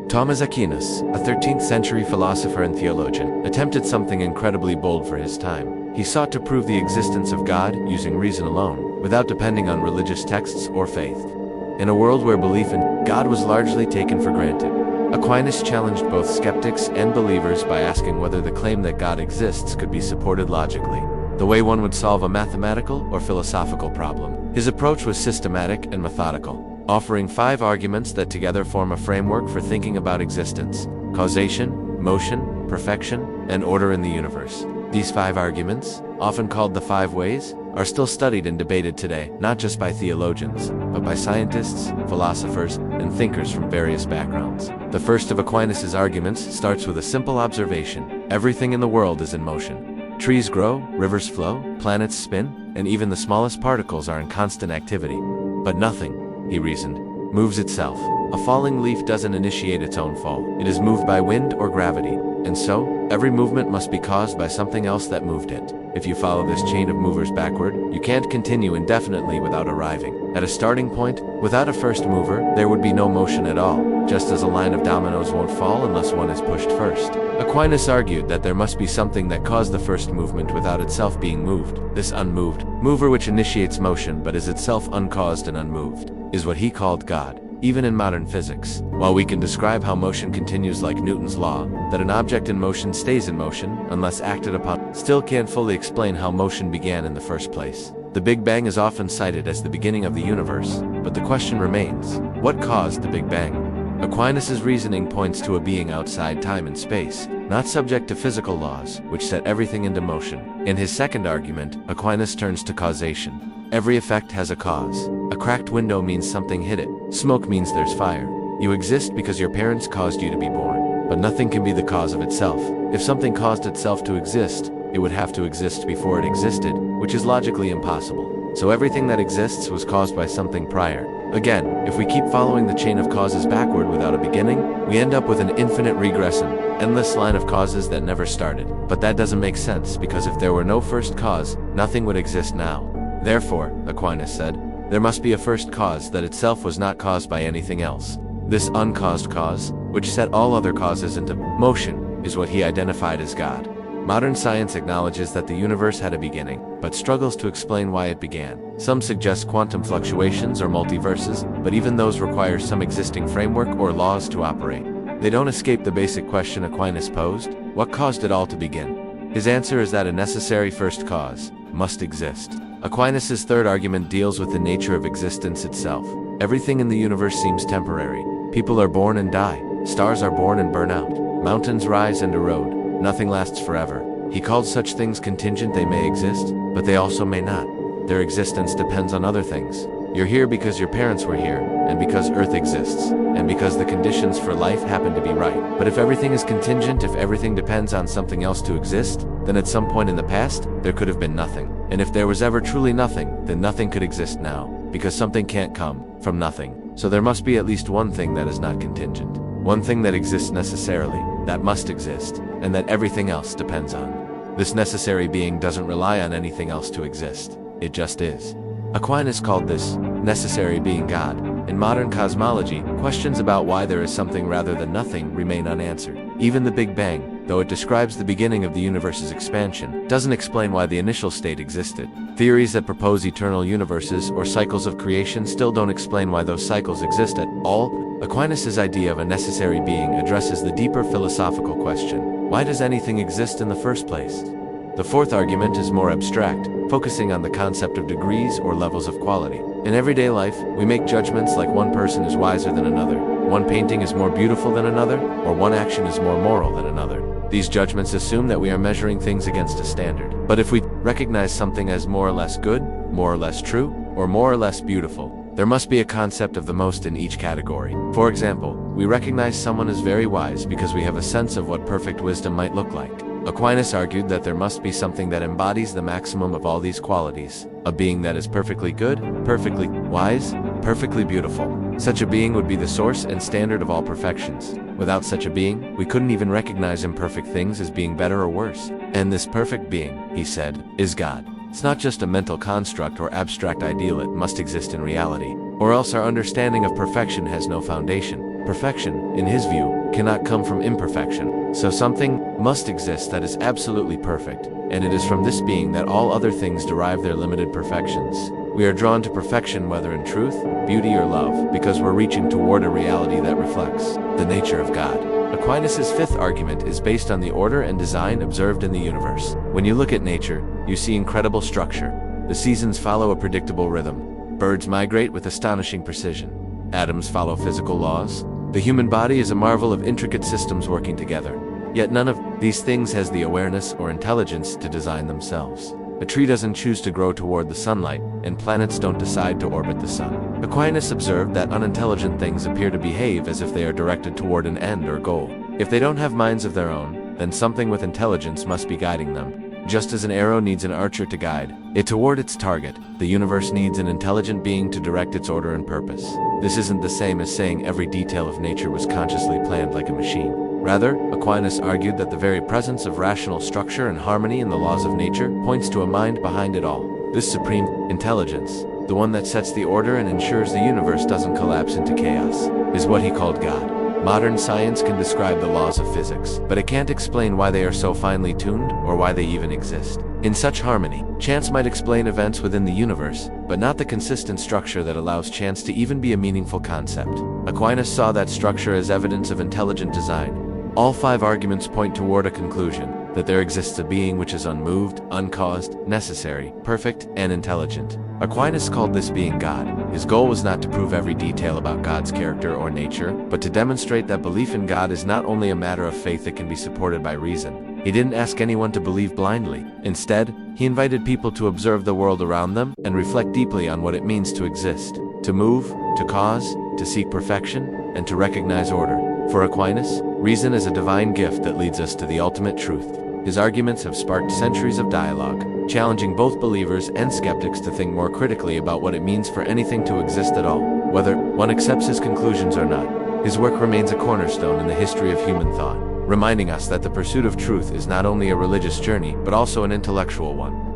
Thomas Aquinas, a 13th century philosopher and theologian, attempted something incredibly bold for his time. He sought to prove the existence of God using reason alone, without depending on religious texts or faith. In a world where belief in God was largely taken for granted, Aquinas challenged both skeptics and believers by asking whether the claim that God exists could be supported logically, the way one would solve a mathematical or philosophical problem. His approach was systematic and methodical, offering 5 arguments that together form a framework for thinking about existence, causation, motion, perfection, and order in the universe. These 5 arguments, often called the 5 ways, are still studied and debated today, not just by theologians, but by scientists, philosophers, and thinkers from various backgrounds. The first of Aquinas' arguments starts with a simple observation: everything in the world is in motion. Trees grow, rivers flow, planets spin, and even the smallest particles are in constant activity. But nothing, he reasoned, moves itself. A falling leaf doesn't initiate its own fall. It is moved by wind or gravity, and so, every movement must be caused by something else that moved it. If you follow this chain of movers backward, you can't continue indefinitely without arriving at a starting point. Without a first mover, there would be no motion at all, just as a line of dominoes won't fall unless one is pushed first. Aquinas argued that there must be something that caused the first movement without itself being moved. This unmoved mover, which initiates motion but is itself uncaused and unmoved, is what he called God. Even in modern physics, while we can describe how motion continues like Newton's law, that an object in motion stays in motion unless acted upon, still can't fully explain how motion began in the first place. The Big Bang is often cited as the beginning of the universe, but the question remains, what caused the Big Bang? Aquinas' reasoning points to a being outside time and space, not subject to physical laws, which set everything into motion. In his second argument, Aquinas turns to causation. Every effect has a cause. A cracked window means something hit it. Smoke means there's fire. You exist because your parents caused you to be born. But nothing can be the cause of itself. If something caused itself to exist, it would have to exist before it existed, which is logically impossible. So everything that exists was caused by something prior. Again, if we keep following the chain of causes backward without a beginning, we end up with an infinite regression, endless line of causes that never started. But that doesn't make sense, because if there were no first cause, nothing would exist now. Therefore, Aquinas said, there must be a first cause that itself was not caused by anything else. This uncaused cause, which set all other causes into motion, is what he identified as God. Modern science acknowledges that the universe had a beginning, but struggles to explain why it began. Some suggest quantum fluctuations or multiverses, but even those require some existing framework or laws to operate. They don't escape the basic question Aquinas posed: what caused it all to begin? His answer is that a necessary first cause must exist. Aquinas' third argument deals with the nature of existence itself. Everything in the universe seems temporary. People are born and die. Stars are born and burn out. Mountains rise and erode. Nothing lasts forever. He called such things contingent. They may exist, but they also may not. Their existence depends on other things. You're here because your parents were here, and because Earth exists, and because the conditions for life happen to be right. But if everything is contingent, if everything depends on something else to exist, then at some point in the past, there could have been nothing. And if there was ever truly nothing, then nothing could exist now, because something can't come from nothing. So there must be at least one thing that is not contingent. One thing that exists necessarily, that must exist, and that everything else depends on. This necessary being doesn't rely on anything else to exist. It just is. Aquinas called this necessary being God. In modern cosmology, questions about why there is something rather than nothing remain unanswered. Even the Big Bang, though it describes the beginning of the universe's expansion, doesn't explain why the initial state existed. Theories that propose eternal universes or cycles of creation still don't explain why those cycles exist at all. Aquinas' idea of a necessary being addresses the deeper philosophical question: why does anything exist in the first place? The fourth argument is more abstract, focusing on the concept of degrees or levels of quality. In everyday life, we make judgments like one person is wiser than another, one painting is more beautiful than another, or one action is more moral than another. These judgments assume that we are measuring things against a standard. But if we recognize something as more or less good, more or less true, or more or less beautiful, there must be a concept of the most in each category. For example, we recognize someone as very wise because we have a sense of what perfect wisdom might look like. Aquinas argued that there must be something that embodies the maximum of all these qualities, a being that is perfectly good, perfectly wise, perfectly beautiful. Such a being would be the source and standard of all perfections. Without such a being, we couldn't even recognize imperfect things as being better or worse. And this perfect being, he said, is God. It's not just a mental construct or abstract ideal, it must exist in reality, or else our understanding of perfection has no foundation. Perfection, in his view, cannot come from imperfection. So something must exist that is absolutely perfect, and it is from this being that all other things derive their limited perfections. We are drawn to perfection whether in truth, beauty, or love, because we're reaching toward a reality that reflects the nature of God. Aquinas' fifth argument is based on the order and design observed in the universe. When you look at nature, you see incredible structure. The seasons follow a predictable rhythm. Birds migrate with astonishing precision. Atoms follow physical laws. The human body is a marvel of intricate systems working together. Yet none of these things has the awareness or intelligence to design themselves. A tree doesn't choose to grow toward the sunlight, and planets don't decide to orbit the sun. Aquinas observed that unintelligent things appear to behave as if they are directed toward an end or goal. If they don't have minds of their own, then something with intelligence must be guiding them. Just as an arrow needs an archer to guide it toward its target, the universe needs an intelligent being to direct its order and purpose. This isn't the same as saying every detail of nature was consciously planned like a machine. Rather, Aquinas argued that the very presence of rational structure and harmony in the laws of nature points to a mind behind it all. This supreme intelligence, the one that sets the order and ensures the universe doesn't collapse into chaos, is what he called God. Modern science can describe the laws of physics, but it can't explain why they are so finely tuned or why they even exist. In such harmony, chance might explain events within the universe, but not the consistent structure that allows chance to even be a meaningful concept. Aquinas saw that structure as evidence of intelligent design. All five arguments point toward a conclusion, that there exists a being which is unmoved, uncaused, necessary, perfect, and intelligent. Aquinas called this being God. His goal was not to prove every detail about God's character or nature, but to demonstrate that belief in God is not only a matter of faith that can be supported by reason. He didn't ask anyone to believe blindly. Instead, he invited people to observe the world around them and reflect deeply on what it means to exist, to move, to cause, to seek perfection, and to recognize order. For Aquinas, reason is a divine gift that leads us to the ultimate truth. His arguments have sparked centuries of dialogue, challenging both believers and skeptics to think more critically about what it means for anything to exist at all, whether one accepts his conclusions or not. His work remains a cornerstone in the history of human thought, reminding us that the pursuit of truth is not only a religious journey but also an intellectual one.